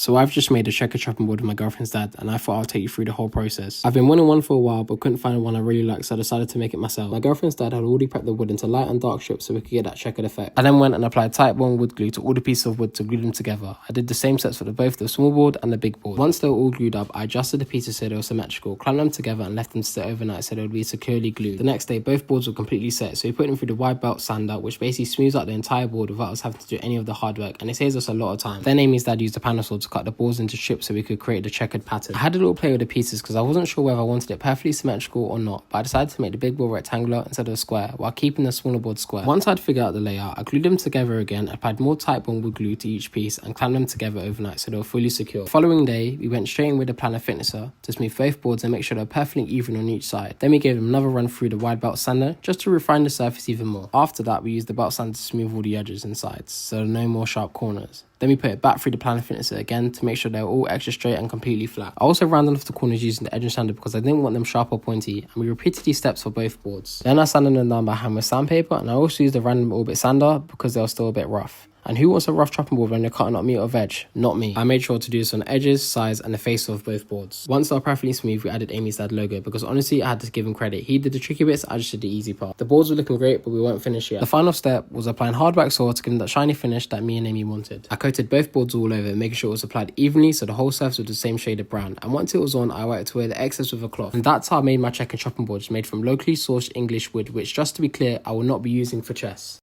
So I've just made a checker chopping board with my girlfriend's dad, and I thought I'll take you through the whole process. I've been wanting one for a while, but couldn't find one I really liked, so I decided to make it myself. My girlfriend's dad had already prepped the wood into light and dark strips so we could get that checkered effect. I then went and applied Type-1 wood glue to all the pieces of wood to glue them together. I did the same steps for both the small board and the big board. Once they were all glued up, I adjusted the pieces so they were symmetrical, clamped them together and left them to sit overnight so they would be securely glued. The next day, both boards were completely set, so we put them through the wide belt sander, which basically smooths out the entire board without us having to do any of the hard work, and it saves us a lot of time. Then Amy's dad used a panel saw to cut the boards into strips so we could create the checkered pattern. I had a little play with the pieces because I wasn't sure whether I wanted it perfectly symmetrical or not, but I decided to make the big board rectangular instead of square while keeping the smaller board square. Once I'd figured out the layout, I glued them together again, applied more Type-1 wood glue to each piece and clamped them together overnight so they were fully secure. The following day, we went straight in with a Planer Fitnesser to smooth both boards and make sure they were perfectly even on each side. Then we gave them another run through the wide belt sander just to refine the surface even more. After that, we used the belt sander to smooth all the edges and sides so there are no more sharp corners. Then we put it back through the Planer Fitnesser again to make sure they're all extra straight and completely flat. I also rounded off the corners using the edging sander because I didn't want them sharp or pointy, and we repeated these steps for both boards. Then I sanded them down by hand with sandpaper, and I also used a random orbit sander because they were still a bit rough. And who wants a rough chopping board when you're cutting up meat or veg? Not me. I made sure to do this on the edges, sides, and the face of both boards. Once they were perfectly smooth, we added Amy's dad logo because honestly, I had to give him credit. He did the tricky bits, I just did the easy part. The boards were looking great, but we weren't finished yet. The final step was applying hard wax soil to give them that shiny finish that me and Amy wanted. I coated both boards all over, making sure it was applied evenly so the whole surface was the same shade of brown. And once it was on, I wiped away the excess with a cloth. And that's how I made my checker chopping boards made from locally sourced English wood, which, just to be clear, I will not be using for chess.